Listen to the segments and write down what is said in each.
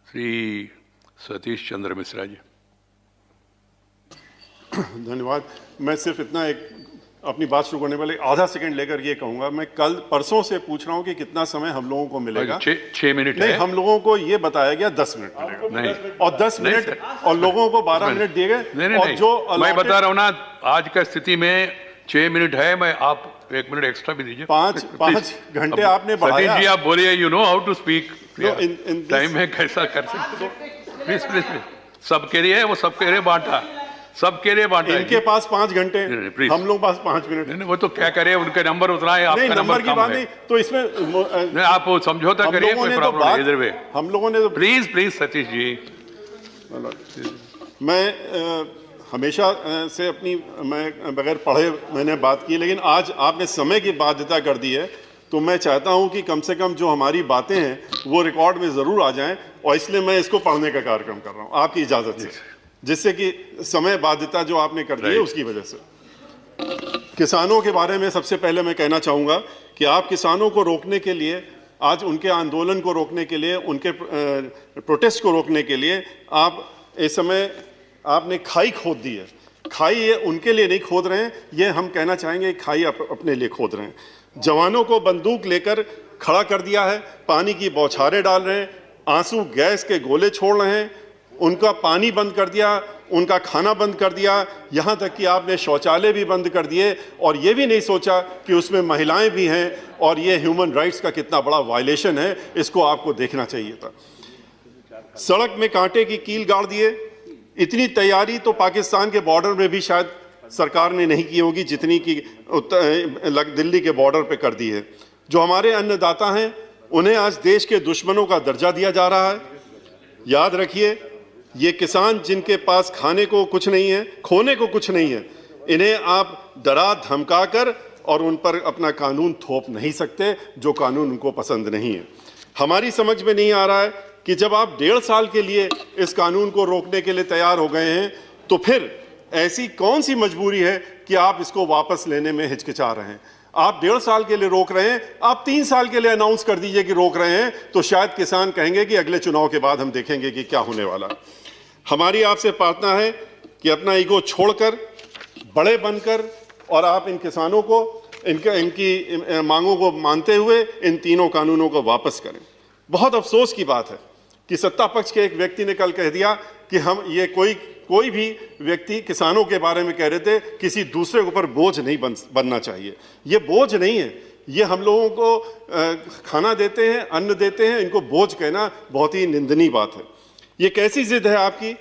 श्री सतीश चंद्र मिश्रा जी। धन्यवाद। मैं सिर्फ इतना एक अपनी बात शुरू करने वाले आधा सेकंड लेकर ये कहूंगा, मैं कल परसों से पूछ रहा हूं कि कितना समय हम लोगों को मिलेगा। 6 मिनट नहीं, है। हम लोगों को ये बताया गया 10 मिनट मिलेगा। नहीं, और 10 मिनट और लोगों को 12 मिनट दिए गए। नहीं, और जो मैं बता रहा हूँ ना, आज का स्थिति में 6 मिनट है। मैं आप 1 मिनट एक्स्ट्रा भी दीजिए। 5 घंटे आपने बढ़ाया। सतीश जी आप बोलिए, you know how to speak. in time में कैसा कर सकते हो? Please please please. सबके लिए वो सबके लिए बांटा, सबके लिए बांटा। इनके पास 5 घंटे, हम लोग पास 5 मिनट। नहीं, वो तो क्या करे, उनके नंबर उतना है, आपका नंबर की बात नहीं। तो इसमें नहीं, आप समझौता करिए, कोई प्रॉब्लम नहीं इधर में। हम लोगों ने तो प्लीज प्लीज सतीश जी। मैं हमेशा से अपनी मैं बगैर पढ़े मैंने बात की, लेकिन आज आपने समय की बाध्यता कर दी है, तो मैं चाहता हूं कि कम से कम जो हमारी बातें हैं वो रिकॉर्ड में ज़रूर आ जाएं, और इसलिए मैं इसको पढ़ने का कार्यक्रम कर रहा हूं आपकी इजाज़त से, जिससे कि समय बाध्यता जो आपने कर दी है उसकी वजह से। किसानों के बारे में सबसे पहले मैं कहना चाहूँगा कि आप किसानों को रोकने के लिए, आज उनके आंदोलन को रोकने के लिए, उनके प्रोटेस्ट को रोकने के लिए आप इस समय आपने खाई खोद दी है। खाई ये उनके लिए नहीं खोद रहे हैं, ये हम कहना चाहेंगे खाई अपने लिए खोद रहे हैं। जवानों को बंदूक लेकर खड़ा कर दिया है, पानी की बौछारें डाल रहे हैं, आंसू गैस के गोले छोड़ रहे हैं, उनका पानी बंद कर दिया, उनका खाना बंद कर दिया, यहाँ तक कि आपने शौचालय भी बंद कर दिए, और ये भी नहीं सोचा कि उसमें महिलाएं भी हैं, और ये ह्यूमन राइट्स का कितना बड़ा वायलेशन है, इसको आपको देखना चाहिए था। सड़क में कांटे की कील गाड़ दिए। इतनी तैयारी तो पाकिस्तान के बॉर्डर में भी शायद सरकार ने नहीं की होगी जितनी की दिल्ली के बॉर्डर पे कर दी है। जो हमारे अन्नदाता हैं उन्हें आज देश के दुश्मनों का दर्जा दिया जा रहा है। याद रखिए, ये किसान जिनके पास खाने को कुछ नहीं है, खोने को कुछ नहीं है, इन्हें आप डरा धमका कर और उन पर अपना कानून थोप नहीं सकते, जो कानून उनको पसंद नहीं है। हमारी समझ में नहीं आ रहा है कि जब आप 1.5 साल के लिए इस कानून को रोकने के लिए तैयार हो गए हैं, तो फिर ऐसी कौन सी मजबूरी है कि आप इसको वापस लेने में हिचकिचा रहे हैं। आप 1.5 साल के लिए रोक रहे हैं, आप 3 साल के लिए अनाउंस कर दीजिए कि रोक रहे हैं, तो शायद किसान कहेंगे कि अगले चुनाव के बाद हम देखेंगे कि क्या होने वाला। हमारी आपसे प्रार्थना है कि अपना ईगो छोड़कर, बड़े बनकर, और आप इन किसानों को इनकी मांगों को मानते हुए इन तीनों कानूनों को वापस करें। बहुत अफसोस की बात है कि सत्ता पक्ष के एक व्यक्ति ने कल कह दिया कि हम ये कोई भी व्यक्ति किसानों के बारे में कह रहे थे किसी दूसरे के ऊपर बोझ नहीं बनना चाहिए। ये बोझ नहीं है, ये हम लोगों को खाना देते हैं, अन्न देते हैं, इनको बोझ कहना बहुत ही निंदनीय बात है। ये कैसी जिद है आपकी,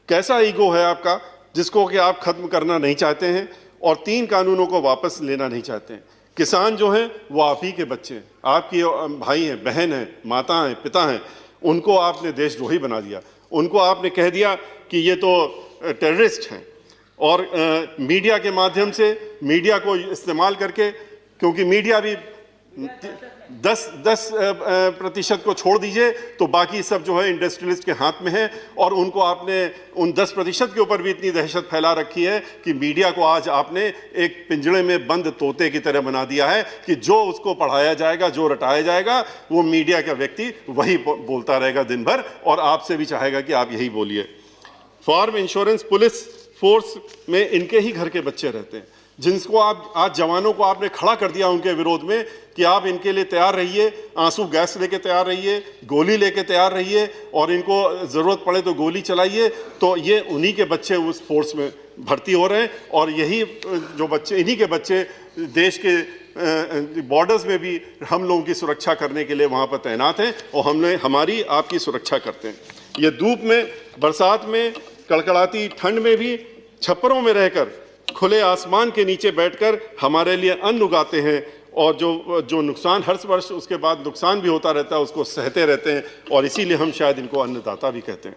कैसा ईगो है आपका, जिसको कि आप खत्म करना नहीं चाहते हैं और 3 कानूनों को वापस लेना नहीं चाहते हैं। किसान जो हैं वो आप ही के बच्चे हैं, आपकी भाई हैं, बहन हैं, माता हैं, पिता हैं। उनको आपने देशद्रोही बना दिया, उनको आपने कह दिया कि ये तो टेररिस्ट हैं। और मीडिया के माध्यम से, मीडिया को इस्तेमाल करके, क्योंकि मीडिया भी 10% को छोड़ दीजिए तो बाकी सब जो है इंडस्ट्रियलिस्ट के हाथ में है, और उनको आपने उन 10% के ऊपर भी इतनी दहशत फैला रखी है कि मीडिया को आज आपने एक पिंजड़े में बंद तोते की तरह बना दिया है कि जो उसको पढ़ाया जाएगा, जो रटाया जाएगा, वो मीडिया का व्यक्ति वही बोलता रहेगा दिन भर, और आपसे भी चाहेगा कि आप यही बोलिए। फार्म इंश्योरेंस पुलिस फोर्स में इनके ही घर के बच्चे रहते हैं, जिनको आप आज जवानों को आपने खड़ा कर दिया उनके विरोध में कि आप इनके लिए तैयार रहिए, आंसू गैस लेके तैयार रहिए, गोली लेके तैयार रहिए, और इनको ज़रूरत पड़े तो गोली चलाइए। तो ये उन्हीं के बच्चे उस फोर्स में भर्ती हो रहे हैं, और यही जो बच्चे, इन्हीं के बच्चे देश के बॉर्डर्स में भी हम लोगों की सुरक्षा करने के लिए वहाँ पर तैनात हैं, और हमारी आपकी सुरक्षा करते हैं। ये धूप में, बरसात में, कड़कड़ाती ठंड में भी छप्परों में रहकर, खुले आसमान के नीचे बैठकर हमारे लिए अन्न उगाते हैं, और जो नुकसान हर वर्ष उसके बाद नुकसान भी होता रहता है उसको सहते रहते हैं, और इसीलिए हम शायद इनको अन्नदाता भी कहते हैं।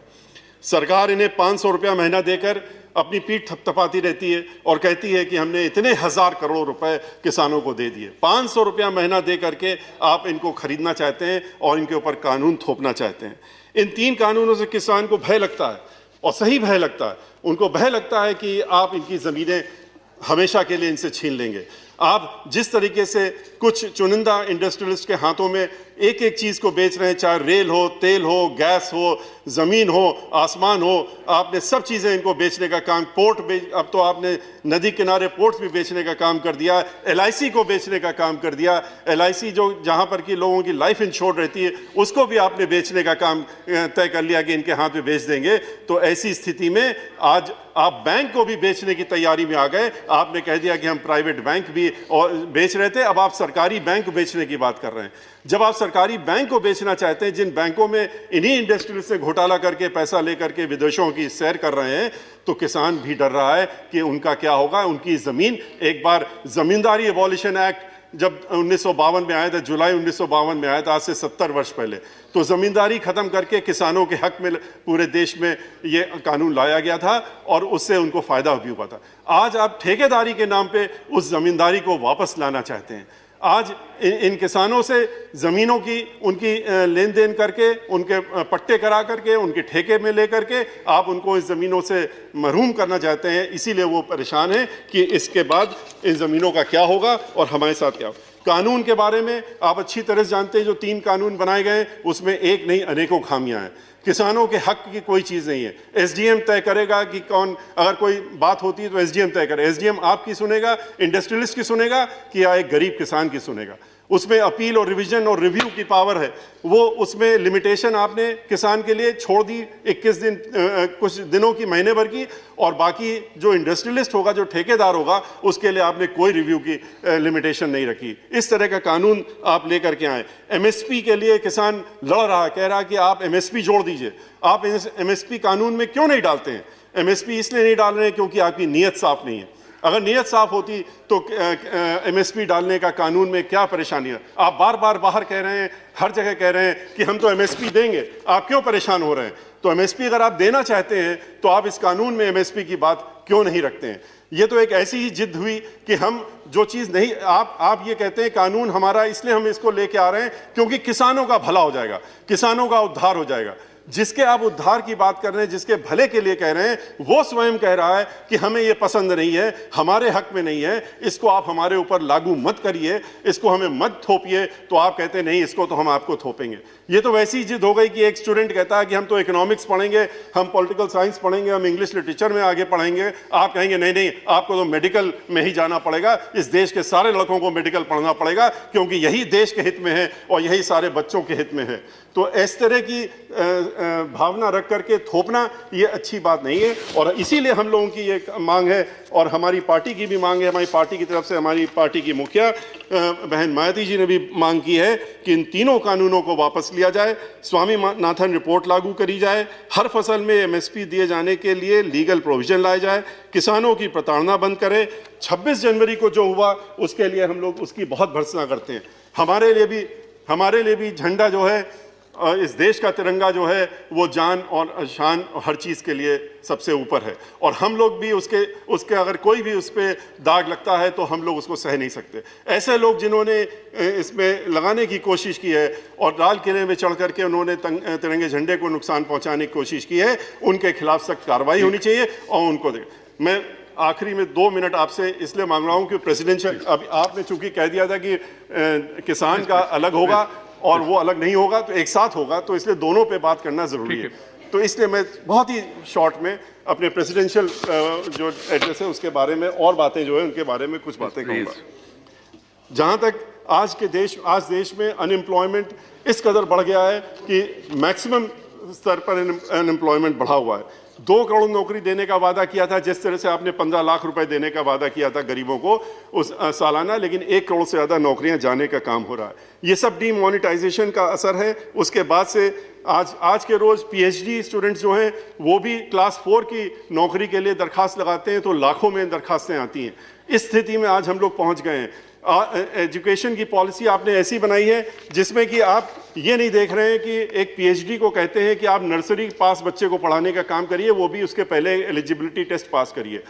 सरकार इन्हें 500 रुपया महीना देकर अपनी पीठ थपथपाती रहती है और कहती है कि हमने इतने 1000 करोड़ रुपए किसानों को दे दिए। 500 रुपया महीना दे करके आप इनको खरीदना चाहते हैं और इनके ऊपर कानून थोपना चाहते हैं। इन 3 कानूनों से किसान को भय लगता है, और सही भय लगता है। उनको भय लगता है कि आप इनकी ज़मीनें हमेशा के लिए इनसे छीन लेंगे। आप जिस तरीके से कुछ चुनिंदा इंडस्ट्रियलिस्ट के हाथों में एक एक चीज को बेच रहे हैं, चाहे रेल हो, तेल हो, गैस हो, जमीन हो, आसमान हो, आपने सब चीजें इनको बेचने का काम, अब तो आपने नदी किनारे पोर्ट्स भी बेचने का काम कर दिया, LIC को बेचने का काम कर दिया। LIC जो जहां पर कि लोगों की लाइफ इंश्योर्ड रहती है उसको भी आपने बेचने का काम तय कर लिया कि इनके हाथ में बेच देंगे। तो ऐसी स्थिति में आज आप बैंक को भी बेचने की तैयारी में आ गए। आपने कह दिया कि हम प्राइवेट बैंक भी और बेच रहे थे, अब आप सरकारी बैंक बेचने की बात कर रहे हैं। जब आप सरकारी बैंक को बेचना चाहते हैं, जिन बैंकों में इन्हीं इंडस्ट्रियल से घोटाला करके पैसा लेकर के विदेशों की सैर कर रहे हैं, तो किसान भी डर रहा है कि उनका क्या होगा। उनकी जमीन, एक बार जमींदारी एबॉलिशन एक्ट जब 1952 में आया था, जुलाई 1952 में आया था, आज से 70 वर्ष पहले, तो जमींदारी खत्म करके किसानों के हक में पूरे देश में ये कानून लाया गया था और उससे उनको फायदा भी हुआ था। आज आप ठेकेदारी के नाम पे उस जमींदारी को वापस लाना चाहते हैं। आज इन किसानों से ज़मीनों की उनकी लेन देन करके, उनके पट्टे करा करके, उनके ठेके में ले करके आप उनको इस ज़मीनों से महरूम करना चाहते हैं। इसीलिए वो परेशान हैं कि इसके बाद इन ज़मीनों का क्या होगा और हमारे साथ क्या होगा। कानून के बारे में आप अच्छी तरह से जानते हैं, जो 3 कानून बनाए गए उसमें एक नहीं अनेकों खामियां हैं। किसानों के हक की कोई चीज़ नहीं है। SDM तय करेगा कि कौन, अगर कोई बात होती है तो SDM तय करे। SDM आपकी सुनेगा, इंडस्ट्रियलिस्ट की सुनेगा कि या एक गरीब किसान की सुनेगा। उसमें अपील और रिवीजन और रिव्यू की पावर है। वो उसमें लिमिटेशन आपने किसान के लिए छोड़ दी 21 दिन, कुछ दिनों की, महीने भर की, और बाकी जो इंडस्ट्रियलिस्ट होगा, जो ठेकेदार होगा, उसके लिए आपने कोई रिव्यू की लिमिटेशन नहीं रखी। इस तरह का कानून आप लेकर के आए। MSP के लिए किसान लड़ रहा है, कह रहा है कि आप MSP जोड़ दीजिए। आप MSP कानून में क्यों नहीं डालते हैं? MSP इसलिए नहीं डाल रहे हैं क्योंकि आपकी नीयत साफ नहीं है। अगर नीयत साफ होती तो MSP डालने का कानून में क्या परेशानी है? आप बार बार बाहर कह रहे हैं, हर जगह कह रहे हैं कि हम तो MSP देंगे, आप क्यों परेशान हो रहे हैं? तो MSP अगर आप देना चाहते हैं तो आप इस कानून में MSP की बात क्यों नहीं रखते हैं? ये तो एक ऐसी ही जिद हुई कि हम जो चीज़ नहीं, आप ये कहते हैं कानून हमारा, इसलिए हम इसको लेके आ रहे हैं क्योंकि किसानों का भला हो जाएगा, किसानों का उद्धार हो जाएगा। जिसके आप उद्धार की बात कर रहे हैं, जिसके भले के लिए कह रहे हैं, वो स्वयं कह रहा है कि हमें ये पसंद नहीं है, हमारे हक में नहीं है, इसको आप हमारे ऊपर लागू मत करिए, इसको हमें मत थोपिए। तो आप कहते हैं नहीं, इसको तो हम आपको थोपेंगे। ये तो वैसी जिद हो गई कि एक स्टूडेंट कहता है कि हम तो इकोनॉमिक्स पढ़ेंगे, हम पॉलिटिकल साइंस पढ़ेंगे, हम इंग्लिश लिटरेचर में आगे पढ़ेंगे। आप कहेंगे नहीं नहीं, आपको तो मेडिकल में ही जाना पड़ेगा, इस देश के सारे लड़कों को मेडिकल पढ़ना पड़ेगा क्योंकि यही देश के हित में है और यही सारे बच्चों के हित में है। तो इस तरह की भावना रख करके थोपना ये अच्छी बात नहीं है। और इसीलिए हम लोगों की ये मांग है और हमारी पार्टी की भी मांग है, हमारी पार्टी की तरफ से हमारी पार्टी की मुखिया बहन मायावती जी ने भी मांग की है कि इन तीनों कानूनों को वापस लिया जाए, स्वामीनाथन रिपोर्ट लागू करी जाए, हर फसल में MSP दिए जाने के लिए लीगल प्रोविजन लाए जाए, किसानों की प्रताड़ना बंद करें। 26 जनवरी को जो हुआ उसके लिए हम लोग उसकी बहुत भर्त्सना करते हैं। हमारे लिए भी झंडा जो है, इस देश का तिरंगा जो है, वो जान और शान और हर चीज़ के लिए सबसे ऊपर है। और हम लोग भी उसके अगर कोई भी उस पर दाग लगता है तो हम लोग उसको सह नहीं सकते। ऐसे लोग जिन्होंने इसमें लगाने की कोशिश की है और लाल किले में चढ़ करके उन्होंने तिरंगे झंडे को नुकसान पहुंचाने की कोशिश की है, उनके खिलाफ सख्त कार्रवाई होनी चाहिए। और उनको मैं आखिरी में 2 मिनट आपसे इसलिए मांग रहा हूँ कि प्रेसिडेंशियल, अभी आपने चूंकि कह दिया था कि किसान का अलग होगा और वो अलग नहीं होगा, तो एक साथ होगा, तो इसलिए दोनों पे बात करना जरूरी है। तो इसलिए मैं बहुत ही शॉर्ट में अपने प्रेसिडेंशियल जो एड्रेस है उसके बारे में और बातें जो है उनके बारे में कुछ बातें कहूँगा। जहाँ तक आज देश में अनएम्प्लॉयमेंट इस कदर बढ़ गया है कि मैक्सिमम स्तर पर अनएम्प्लॉयमेंट बढ़ा हुआ है। 2 करोड़ नौकरी देने का वादा किया था, जिस तरह से आपने 15 लाख रुपए देने का वादा किया था गरीबों को उस सालाना, लेकिन 1 करोड़ से ज़्यादा नौकरियां जाने का काम हो रहा है। ये सब डीमोनेटाइजेशन का असर है। उसके बाद से आज के रोज़ PhD स्टूडेंट्स जो हैं वो भी क्लास 4 की नौकरी के लिए दरखास्त लगाते हैं तो लाखों में दरखास्तें आती हैं। इस स्थिति में आज हम लोग पहुँच गए हैं। एजुकेशन की पॉलिसी आपने ऐसी बनाई है जिसमें कि आप ये नहीं देख रहे हैं कि एक PhD को कहते हैं कि आप नर्सरी पास बच्चे को पढ़ाने का काम करिए, वो भी उसके पहले एलिजिबिलिटी टेस्ट पास करिए।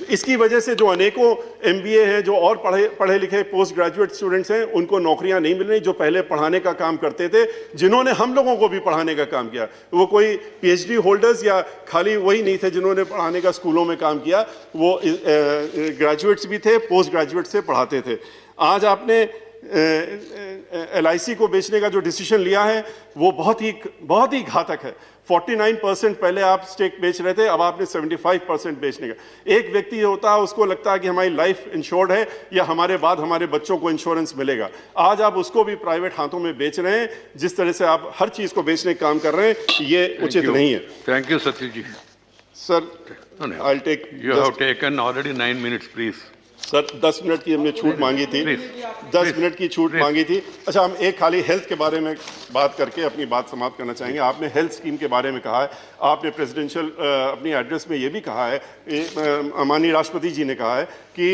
इसकी वजह से जो अनेकों MBA हैं, जो और पढ़े लिखे पोस्ट ग्रेजुएट स्टूडेंट्स हैं, उनको नौकरियां नहीं मिल रही, जो पहले पढ़ाने का काम करते थे, जिन्होंने हम लोगों को भी पढ़ाने का काम किया। वो कोई PhD होल्डर्स या खाली वही नहीं थे जिन्होंने पढ़ाने का स्कूलों में काम किया, वो ग्रेजुएट्स भी थे, पोस्ट ग्रेजुएट से पढ़ाते थे। आज आपने LIC को बेचने का जो डिसीजन लिया है वो बहुत ही घातक है। 49% पहले आप स्टेक बेच रहे थे, अब आपने 75% बेचने का। एक व्यक्ति होता है उसको लगता है कि हमारी लाइफ इंश्योर्ड है या हमारे बाद हमारे बच्चों को इंश्योरेंस मिलेगा, आज आप उसको भी प्राइवेट हाथों में बेच रहे हैं। जिस तरह से आप हर चीज को बेचने का काम कर रहे हैं ये उचित नहीं है। Thank you Satish ji. Sir I'll take You have taken already 9 minutes, please. Sir 10 minute की हमने छूट मांगी थी, 10 मिनट की छूट मांगी थी। अच्छा, हम एक खाली हेल्थ के बारे में बात करके अपनी बात समाप्त करना चाहेंगे। आपने हेल्थ स्कीम के बारे में कहा है, आपने प्रेसिडेंशियल अपनी एड्रेस में ये भी कहा है, माननीय राष्ट्रपति जी ने कहा है कि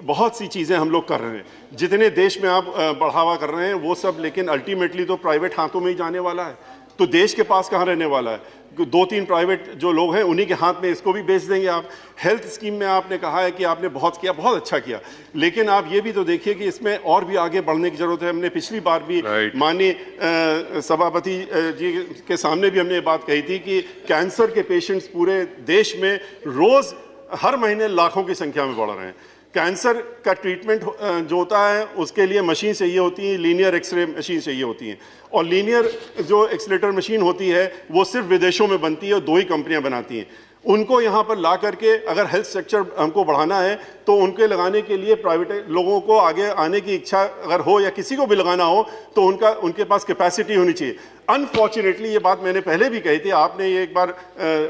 बहुत सी चीज़ें हम लोग कर रहे हैं, जितने देश में आप बढ़ावा कर रहे हैं वो सब, लेकिन अल्टीमेटली तो प्राइवेट हाथों में ही जाने वाला है। तो देश के पास कहाँ रहने वाला है? 2-3 प्राइवेट जो लोग हैं उन्हीं के हाथ में इसको भी बेच देंगे आप। हेल्थ स्कीम में आपने कहा है कि आपने बहुत किया, बहुत अच्छा किया, लेकिन आप ये भी तो देखिए कि इसमें और भी आगे बढ़ने की जरूरत है। हमने पिछली बार भी माननीय सभापति जी के सामने भी हमने ये बात कही थी कि कैंसर के पेशेंट्स पूरे देश में रोज हर महीने लाखों की संख्या में बढ़ रहे हैं। कैंसर का ट्रीटमेंट जो होता है उसके लिए मशीन चाहिए होती है, लीनियर एक्सरे मशीन चाहिए होती हैं, और लीनियर जो एक्सलेटर मशीन होती है वो सिर्फ विदेशों में बनती है और 2 ही कंपनियां बनाती हैं। उनको यहाँ पर ला करके अगर हेल्थ सेक्टर हमको बढ़ाना है तो उनके लगाने के लिए प्राइवेट लोगों को आगे आने की इच्छा अगर हो या किसी को भी लगाना हो तो उनके पास कैपेसिटी होनी चाहिए। अनफॉर्चुनेटली ये बात मैंने पहले भी कही थी, आपने ये एक बार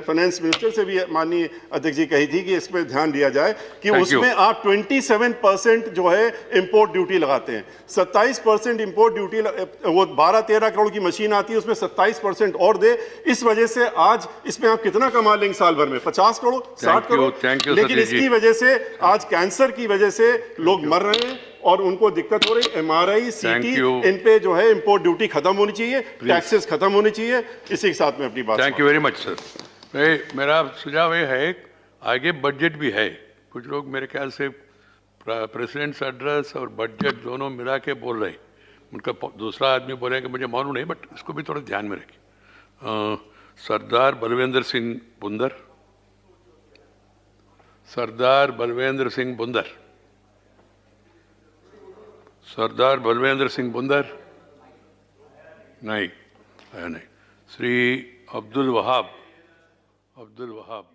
फाइनेंस मिनिस्टर से भी माननीय अध्यक्ष जी कही थी कि इस पर ध्यान दिया जाए कि उसमें आप 27% जो है इंपोर्ट ड्यूटी लगाते हैं, 27% इंपोर्ट ड्यूटी, वो 12-13 करोड़ की मशीन आती है उसमें 27% और दे। इस वजह से आज इसमें आप कितना कमा लेंगे साल भर में? 50 करोड़, 60 करोड़। लेकिन इसकी वजह से आज कैंसर की वजह से लोग मर रहे हैं और उनको दिक्कत हो रही। MRI, CT, इन पे जो है इंपोर्ट ड्यूटी खत्म होनी चाहिए, टैक्सेस खत्म होनी चाहिए। इसी के साथ में अपनी बात। Thank you very much sir. मेरा सुझाव ये है, आगे बजट भी है, कुछ लोग मेरे ख्याल से प्रेसिडेंट्स एड्रेस और बजट दोनों मिला के बोल रहे हैं, उनका दूसरा आदमी बोलेगा मुझे मालूम नहीं, बट इसको भी थोड़ा ध्यान में रखिए। सरदार बलवेंद्र सिंह बुंदर, सरदार बलवेंद्र सिंह बुंदर, सरदार बलवेंद्र सिंह बुंदर नहीं, नहीं। श्री अब्दुल वहाब, अब्दुल वहाब।